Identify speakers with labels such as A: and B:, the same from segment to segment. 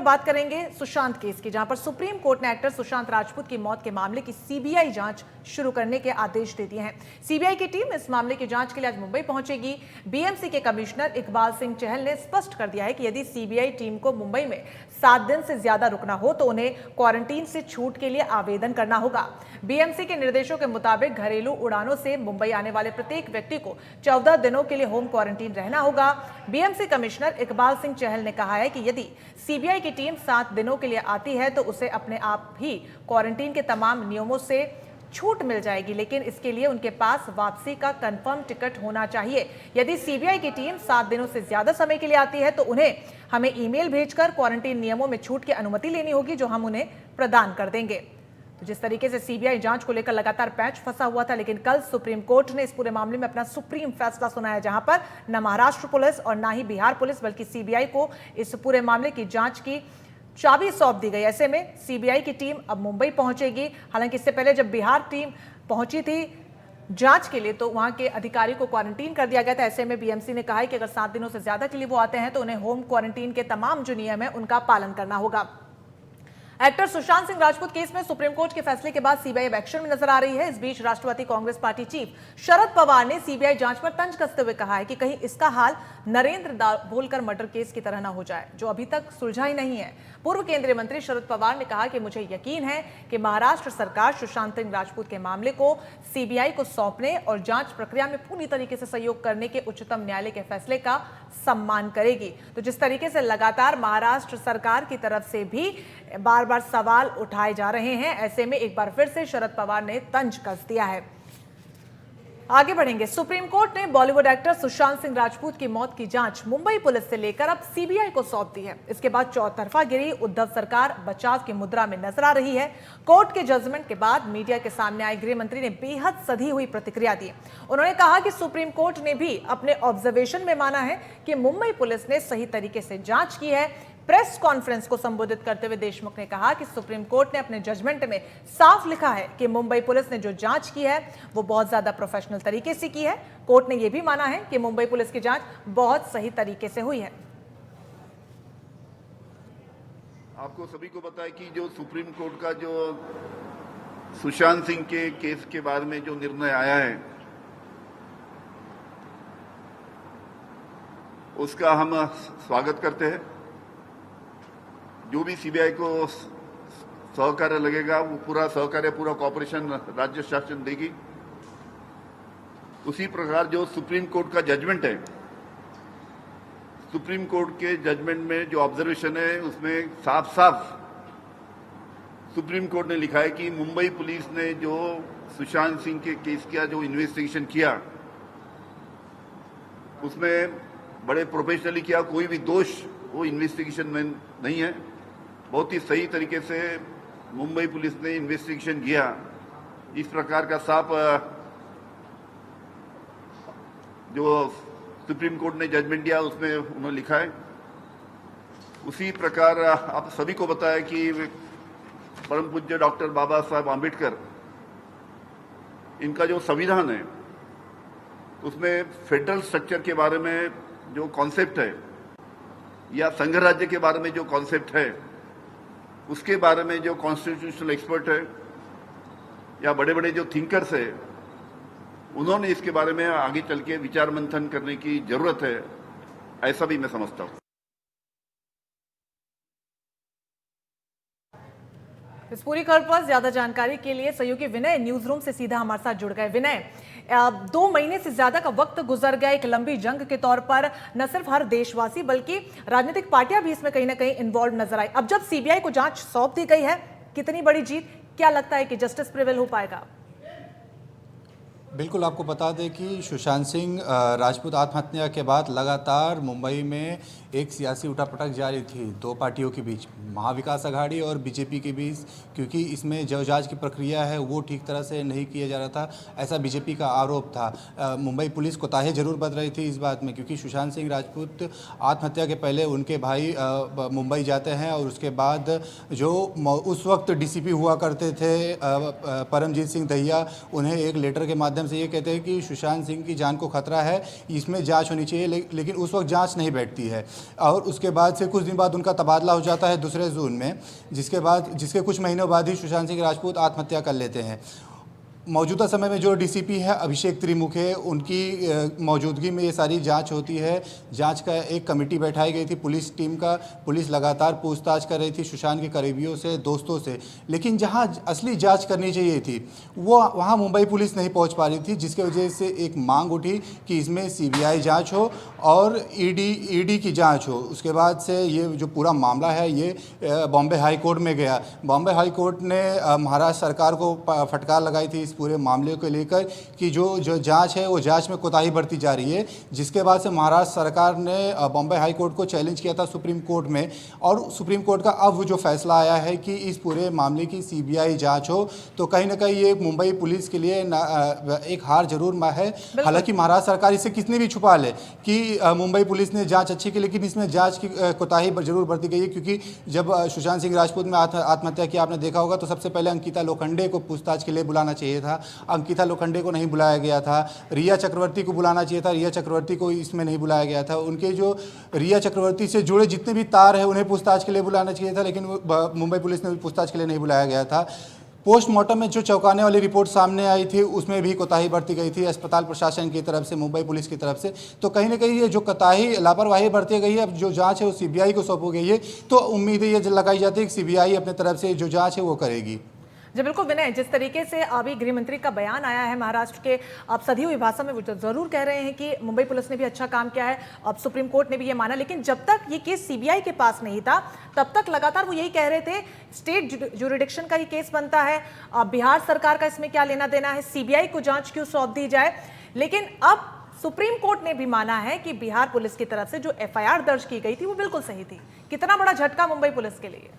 A: बात करेंगे सुशांत केस की, जहां पर सुप्रीम कोर्ट ने एक्टर सुशांत राजपूत की मौत के मामले की सीबीआई जांच शुरू करने के आदेश दे दिए हैं। सीबीआई की टीम इस मामले की जांच के लिए आज मुंबई पहुंचेगी। बीएमसी के कमिश्नर इकबाल सिंह चहल ने स्पष्ट कर दिया है कि यदि सीबीआई टीम को मुंबई में 7 दिन से ज्यादा रुकना हो तो उन्हें क्वारंटीन से छूट के लिए आवेदन करना होगा। बीएमसी के निर्देशों के मुताबिक घरेलू उड़ानों से मुंबई आने वाले प्रत्येक व्यक्ति को 14 दिनों के लिए होम क्वारंटीन रहना होगा। बीएमसी कमिश्नर इकबाल सिंह चहल ने कहा है कि यदि सीबीआई की टीम 7 दिनों के लिए आती है तो उसे अपने आप ही क्वारंटीन के तमाम नियमों से छूट मिल जाएगी, लेकिन इसके लिए उनके पास वापसी का कंफर्म टिकट होना चाहिए। यदि सीबीआई की टीम 7 दिनों से ज्यादा समय के लिए आती है तो उन्हें हमें ईमेल भेजकर क्वारंटीन नियमों में छूट की अनुमति लेनी होगी, जो हम उन्हें प्रदान कर देंगे। तो जिस तरीके से सीबीआई जांच को लेकर लगातार पैच फंसा हुआ था, लेकिन कल सुप्रीम कोर्ट ने इस पूरे मामले में अपना सुप्रीम फैसला सुनाया, जहां पर न महाराष्ट्र पुलिस और न ही बिहार पुलिस बल्कि सीबीआई को इस पूरे मामले की जांच की चाबी सौंप दी गई। ऐसे में सीबीआई की टीम अब मुंबई पहुंचेगी। हालांकि इससे पहले जब बिहार टीम पहुंची थी जांच के लिए तो वहां के अधिकारी को क्वारंटीन कर दिया गया था। ऐसे में बीएमसी ने कहा है कि अगर 7 दिनों से ज्यादा के लिए वो आते हैं तो उन्हें होम क्वारंटीन के तमाम जो नियम है उनका पालन करना होगा। एक्टर सुशांत सिंह राजपूत केस में सुप्रीम कोर्ट के फैसले के बाद सीबीआई एक्शन में नजर आ रही है। इस बीच राष्ट्रवादी कांग्रेस पार्टी चीफ शरद पवार ने सीबीआई जांच पर तंज कसते हुए कहा है कि कहीं इसका हाल नरेंद्र दाभोलकर मर्डर केस की तरह न हो जाए, जो अभी तक सुलझा ही नहीं है। पूर्व केंद्रीय मंत्री शरद पवार ने कहा कि मुझे यकीन है कि महाराष्ट्र सरकार सुशांत सिंह राजपूत के मामले को सीबीआई को सौंपने और जांच प्रक्रिया में पूरी तरीके से सहयोग करने के उच्चतम न्यायालय के फैसले का सम्मान करेगी। तो जिस तरीके से लगातार महाराष्ट्र सरकार की तरफ से भी बार बार सवाल उठाए जा रहे हैं, ऐसे में एक बार फिर से शरद पवार ने तंज कस दिया है। आगे बढ़ेंगे। सुप्रीम कोर्ट ने बॉलीवुड एक्टर सुशांत सिंह राजपूत की मौत की जांच मुंबई पुलिस से लेकर अब सीबीआई को सौंप दी है। इसके बाद चौतरफा गिरी उद्धव सरकार बचाव की मुद्रा में नजर आ रही है। कोर्ट के जजमेंट के बाद मीडिया के सामने आए गृह मंत्री ने बेहद सधी हुई प्रतिक्रिया दी। उन्होंने कहा कि सुप्रीम कोर्ट ने भी अपने ऑब्जर्वेशन में माना है कि मुंबई पुलिस ने सही तरीके से जांच की है। प्रेस कॉन्फ्रेंस को संबोधित करते हुए देशमुख ने कहा कि सुप्रीम कोर्ट ने अपने जजमेंट में साफ लिखा है कि मुंबई पुलिस ने जो जांच की है वो बहुत ज्यादा प्रोफेशनल तरीके से की है। कोर्ट ने यह भी माना है कि मुंबई पुलिस की जांच बहुत सही तरीके से हुई है।
B: आपको सभी को पता है कि जो सुप्रीम कोर्ट का जो सुशांत सिंह के केस के बारे में जो निर्णय आया है उसका हम स्वागत करते हैं। जो भी सीबीआई को सहकार्य लगेगा वो पूरा सहकार्य, पूरा कॉपरेशन राज्य शासन देगी। उसी प्रकार जो सुप्रीम कोर्ट का जजमेंट है, सुप्रीम कोर्ट के जजमेंट में जो ऑब्जर्वेशन है उसमें साफ साफ सुप्रीम कोर्ट ने लिखा है कि मुंबई पुलिस ने जो सुशांत सिंह के केस का जो इन्वेस्टिगेशन किया उसमें बड़े प्रोफेशनली किया, कोई भी दोष वो इन्वेस्टिगेशन में नहीं है। बहुत ही सही तरीके से मुंबई पुलिस ने इन्वेस्टिगेशन किया। इस प्रकार का साफ जो सुप्रीम कोर्ट ने जजमेंट दिया उसमें उन्होंने लिखा है। उसी प्रकार आप सभी को पता है कि परम पूज्य डॉक्टर बाबा साहब आम्बेडकर, इनका जो संविधान है उसमें फेडरल स्ट्रक्चर के बारे में जो कॉन्सेप्ट है या संघ राज्य के बारे में जो कॉन्सेप्ट है उसके बारे में जो कॉन्स्टिट्यूशनल एक्सपर्ट है या बड़े बड़े जो थिंकर्स है उन्होंने इसके बारे में आगे चल के विचार मंथन करने की जरूरत है, ऐसा भी मैं समझता हूं।
A: इस पूरी खबर पर ज्यादा जानकारी के लिए सहयोगी विनय न्यूज रूम से सीधा हमारे साथ जुड़ गए। विनय, 2 महीने से ज्यादा का वक्त गुजर गया एक लंबी जंग के तौर पर। न सिर्फ हर देशवासी बल्कि राजनीतिक पार्टियां भी इसमें कहीं ना कहीं इन्वॉल्व नजर आई। अब जब सीबीआई को जांच सौंप दी गई है, कितनी बड़ी जीत, क्या लगता है कि जस्टिस प्रिवेल हो पाएगा?
C: बिल्कुल, आपको बता दें कि सुशांत सिंह राजपूत आत्महत्या के बाद लगातार मुंबई में एक सियासी उठापटक जारी थी 2 पार्टियों के बीच, महाविकास आघाड़ी और बीजेपी के बीच, क्योंकि इसमें जो जांच की प्रक्रिया है वो ठीक तरह से नहीं किया जा रहा था, ऐसा बीजेपी का आरोप था। मुंबई पुलिस कोताही जरूर बरत रही थी इस बात में, क्योंकि सुशांत सिंह राजपूत आत्महत्या के पहले उनके भाई मुंबई जाते हैं और उसके बाद जो उस वक्त डीसीपी हुआ करते थे परमजीत सिंह दहिया, उन्हें एक लेटर के माध्यम से ये कहते हैं कि सुशांत सिंह की जान को खतरा है, इसमें जांच होनी चाहिए, लेकिन उस वक्त जांच नहीं बैठती है। और उसके बाद से कुछ दिन बाद उनका तबादला हो जाता है दूसरे जोन में, जिसके कुछ महीनों बाद ही सुशांत सिंह राजपूत आत्महत्या कर लेते हैं। मौजूदा समय में जो डीसीपी है अभिषेक त्रिमुखे, उनकी मौजूदगी में ये सारी जांच होती है। जांच का एक कमेटी बैठाई गई थी पुलिस टीम का। पुलिस लगातार पूछताछ कर रही थी सुशांत के करीबियों से, दोस्तों से, लेकिन जहां असली जांच करनी चाहिए थी वो वहां मुंबई पुलिस नहीं पहुंच पा रही थी, जिसके वजह से एक मांग उठी कि इसमें सीबीआई जांच हो और ईडी की जांच हो। उसके बाद से ये जो पूरा मामला है ये बॉम्बे हाई कोर्ट में गया। बॉम्बे हाई कोर्ट ने महाराष्ट्र सरकार को फटकार लगाई थी इस पूरे मामले को लेकर कि जो जांच है वो जांच में कोताही बरती जा रही है, जिसके बाद से महाराष्ट्र सरकार ने बॉम्बे हाई कोर्ट को चैलेंज किया था सुप्रीम कोर्ट में, और सुप्रीम कोर्ट का अब जो फैसला आया है कि इस पूरे मामले की सीबीआई जांच हो, तो कहीं ना कहीं ये मुंबई पुलिस के लिए एक हार जरूर है। हालांकि महाराष्ट्र सरकार इसे कितनी भी छुपा ले कि मुंबई पुलिस ने जांच अच्छी की, लेकिन इसमें जांच की कोताही जरूर बरती गई है, क्योंकि जब सुशांत सिंह राजपूत में आत्महत्या की आपने देखा होगा तो सबसे पहले अंकिता लोखंडे को पूछताछ के लिए बुलाना चाहिए था। अंकिता लोखंडे को नहीं बुलाया गया था। रिया चक्रवर्ती को बुलाना चाहिए था, रिया चक्रवर्ती को इसमें नहीं बुलाया गया था। उनके जो रिया चक्रवर्ती से जुड़े जितने भी तार हैं उन्हें पूछताछ के लिए बुलाना चाहिए था, लेकिन मुंबई पुलिस ने पूछताछ के लिए नहीं बुलाया गया था। पोस्टमार्टम में जो चौंकाने वाली रिपोर्ट सामने आई थी उसमें भी कोताही बरती गई थी अस्पताल प्रशासन की तरफ से, मुंबई पुलिस की तरफ से। तो कहीं ना कहीं ये जो कोताही लापरवाही बरती गई है, अब जो जांच है वो सीबीआई को सौंपी गई है, तो उम्मीद ये लगाई जाती है कि सीबीआई अपने तरफ से जो जांच है वो करेगी।
A: जी बिल्कुल विनय, जिस तरीके से अभी गृह मंत्री का बयान आया है महाराष्ट्र के, अब सधी हुई भाषा में वो जरूर कह रहे हैं कि मुंबई पुलिस ने भी अच्छा काम किया है, अब सुप्रीम कोर्ट ने भी ये माना, लेकिन जब तक ये केस सीबीआई के पास नहीं था तब तक लगातार वो यही कह रहे थे स्टेट ज्यूरिडिक्शन का ये केस बनता है, बिहार सरकार का इसमें क्या लेना देना है, सीबीआई को जांच क्यों सौंप दी जाए। लेकिन अब सुप्रीम कोर्ट ने भी माना है कि बिहार पुलिस की तरफ से जो एफआईआर दर्ज की गई थी वो बिल्कुल सही थी। कितना बड़ा झटका मुंबई पुलिस के लिए।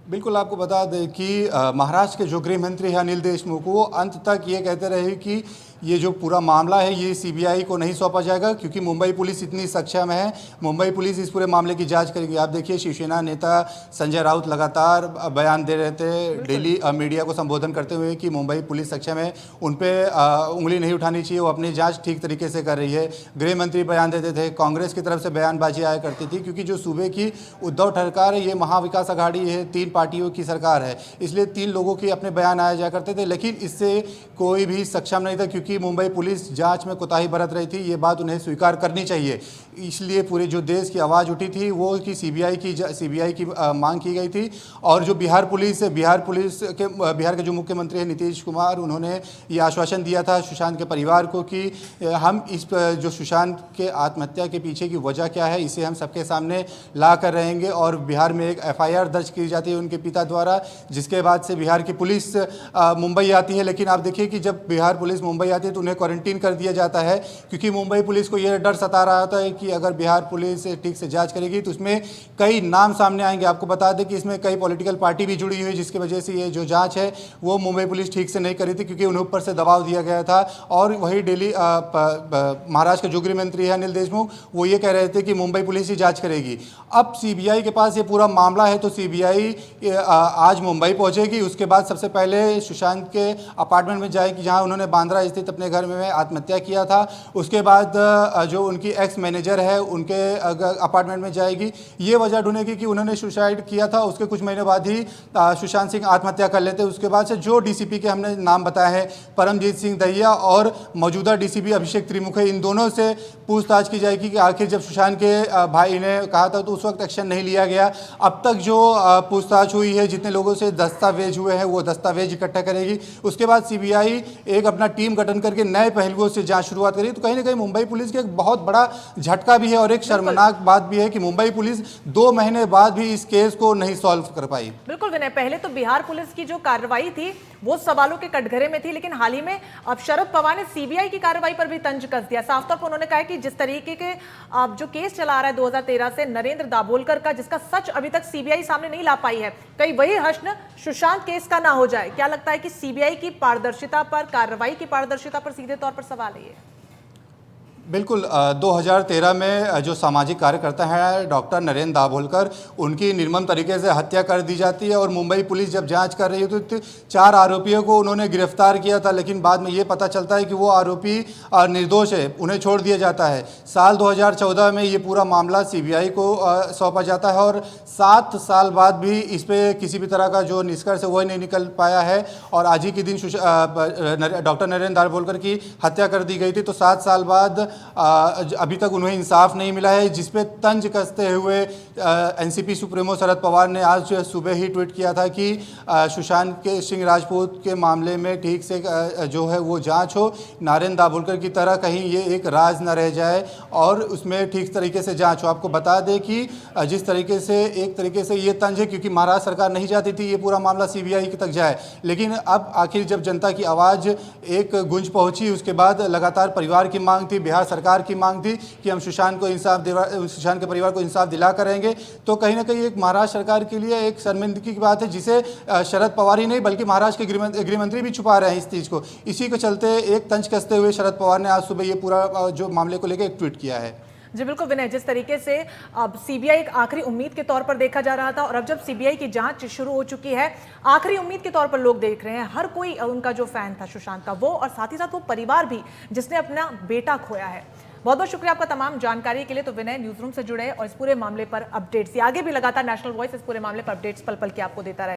C: बिल्कुल, आपको बता दें कि महाराष्ट्र के जो गृह मंत्री हैं अनिल देशमुख, वो अंत तक ये कहते रहे कि ये जो पूरा मामला है ये सीबीआई को नहीं सौंपा जाएगा, क्योंकि मुंबई पुलिस इतनी सक्षम है, मुंबई पुलिस इस पूरे मामले की जांच करेगी। आप देखिए शिवसेना नेता संजय राउत लगातार बयान दे रहे थे डेली मीडिया को संबोधन करते हुए कि मुंबई पुलिस सक्षम है, उन पर उंगली नहीं उठानी चाहिए, वो अपनी जाँच ठीक तरीके से कर रही है। गृह मंत्री बयान देते थे, कांग्रेस की तरफ से बयानबाजी आया करती थी, क्योंकि जो सूबे की उद्धव सरकार है ये महाविकास अघाड़ी है, 3 पार्टियों की सरकार है, इसलिए 3 लोगों के अपने बयान आया जाया करते थे, लेकिन इससे कोई भी सक्षम नहीं था, क्योंकि मुंबई पुलिस जांच में कोताही बरत रही थी। ये बात उन्हें स्वीकार करनी चाहिए। इसलिए पूरे जो देश की आवाज़ उठी थी वो कि सीबीआई की मांग की गई थी। और जो बिहार के जो मुख्यमंत्री हैं नीतीश कुमार, उन्होंने ये आश्वासन दिया था सुशांत के परिवार को कि हम इस जो सुशांत के आत्महत्या के पीछे की वजह क्या है इसे हम सबके सामने ला कर रहेंगे। और बिहार में एक एफआईआर दर्ज की जाती है उनके पिता द्वारा, जिसके बाद से बिहार की पुलिस मुंबई आती है। लेकिन आप देखिए कि जब बिहार पुलिस मुंबई आती है तो उन्हें क्वारंटीन कर दिया जाता है, क्योंकि मुंबई पुलिस को यह डर सता रहा होता है कि अगर बिहार पुलिस ठीक से जांच करेगी तो उसमें कई नाम सामने आएंगे। आपको बता दें कि इसमें कई पॉलिटिकल पार्टी भी जुड़ी हुई है, जिसकी वजह से ये जो जांच है वो मुंबई पुलिस ठीक से नहीं करी थी, क्योंकि उन्हें ऊपर से दबाव दिया गया था। और वही डेली महाराष्ट्र के जो गृह मंत्री है अनिल देशमुख, वो ये कह रहे थे कि मुंबई पुलिस ही जाँच करेगी। अब सीबीआई के पास ये पूरा मामला है, तो सीबीआई आज मुंबई पहुंचेगी। उसके बाद सबसे पहले सुशांत के अपार्टमेंट में जाएगी, जहां उन्होंने बांद्रा स्थित अपने घर में आत्महत्या किया था। उसके बाद जो उनकी एक्स मैनेजर है उनके अपार्टमेंट में जाएगी, ये वजह ढूंढेगी कि उन्होंने सुसाइड किया था। उसके कुछ महीने बाद ही सुशांत सिंह आत्महत्या कर लेते। उसके बाद से जो डीसीपी के हमने नाम बताए हैं, परमजीत सिंह दहिया और मौजूदा डीसीपी अभिषेक त्रिमुखे, इन दोनों से पूछताछ की जाएगी कि आखिर जब सुशांत के भाई ने कहा था तो उस वक्त एक्शन नहीं लिया गया। अब तक जो पूछताछ हुई है, जितने लोगों से दस्तावेज हुए हैं वो दस्तावेज इकट्ठा करेगी। उसके बाद सीबीआई एक अपना टीम गठन करके नए पहलुओं से जांच शुरुआत करेगी। तो कहीं ना कहीं मुंबई पुलिस के एक बहुत बड़ा झटका भी है और एक शर्मनाक बात भी है कि मुंबई पुलिस 2 महीने बाद भी इस केस को नहीं सॉल्व कर पाई।
A: बिल्कुल विनय, पहले तो बिहार पुलिस की जो कार्रवाई थी वो सवालों के कटघरे में थी, लेकिन हाल ही में अब शरद पवार ने सीबीआई की कार्रवाई पर भी तंज कस दिया। साफ तौर पर उन्होंने कहा कि जिस तरीके के अब जो केस चला रहा है 2013 से नरेंद्र दाभोलकर का, जिसका सच अभी तक सीबीआई सामने नहीं ला पाई है, कहीं वही हश्न सुशांत केस का ना हो जाए। क्या लगता है कि सीबीआई की पारदर्शिता पर, कार्रवाई की पारदर्शिता पर सीधे तौर पर सवाल है ये?
C: बिल्कुल 2013 में जो सामाजिक कार्यकर्ता हैं डॉक्टर नरेंद्र दाभोलकर, उनकी निर्मम तरीके से हत्या कर दी जाती है और मुंबई पुलिस जब जांच कर रही है तो 4 आरोपियों को उन्होंने गिरफ्तार किया था, लेकिन बाद में ये पता चलता है कि वो आरोपी निर्दोष है, उन्हें छोड़ दिया जाता है। साल 2014 में ये पूरा मामला सीबीआई को सौंपा जाता है और 7 साल बाद भी इस पर किसी भी तरह का जो निष्कर्ष है वह नहीं निकल पाया है और आज ही के दिन डॉक्टर नरेंद्र दाभोलकर की हत्या कर दी गई थी। तो 7 साल बाद अभी तक उन्हें इंसाफ नहीं मिला है, जिसपे तंज कसते हुए एनसीपी सुप्रीमो शरद पवार ने आज सुबह ही ट्वीट किया था कि सुशांत सिंह राजपूत के मामले में ठीक से जो है वो जांच हो, नरेंद्र दाभोलकर की तरह कहीं ये एक राज न रह जाए और उसमें ठीक तरीके से जांच हो। आपको बता दें कि जिस तरीके से एक तरीके से ये तंज है, क्योंकि महाराष्ट्र सरकार नहीं चाहती थी ये पूरा मामला सीबीआई तक जाए, लेकिन अब आखिर जब जनता की आवाज़ एक गूंज पहुंची, उसके बाद लगातार परिवार की मांग थी, बिहार सरकार की मांग थी कि हम सुशांत के परिवार को इंसाफ दिला करेंगे, तो कहीं ना कहीं एक महाराष्ट्र सरकार के लिए एक शर्मिंदगी की बात है, जिसे शरद पवार ही नहीं बल्कि महाराष्ट्र के गृहमंत्री भी छुपा रहे हैं इस चीज़ को। इसी के चलते एक तंज कसते हुए शरद पवार ने आज सुबह ये पूरा जो मामले को लेकर एक ट्वीट किया है।
A: जी बिल्कुल विनय, जिस तरीके से अब सीबीआई एक आखिरी उम्मीद के तौर पर देखा जा रहा था और अब जब सीबीआई की जांच शुरू हो चुकी है, आखिरी उम्मीद के तौर पर लोग देख रहे हैं, हर कोई उनका जो फैन था सुशांत का, वो और साथ ही साथ वो परिवार भी जिसने अपना बेटा खोया है। बहुत बहुत शुक्रिया आपका तमाम जानकारी के लिए। तो विनय न्यूज रूम से जुड़े और इस पूरे मामले पर अपडेट्स, आगे भी लगातार नेशनल वॉइस इस पूरे मामले पर अपडेट्स पल पल के आपको देता रहे।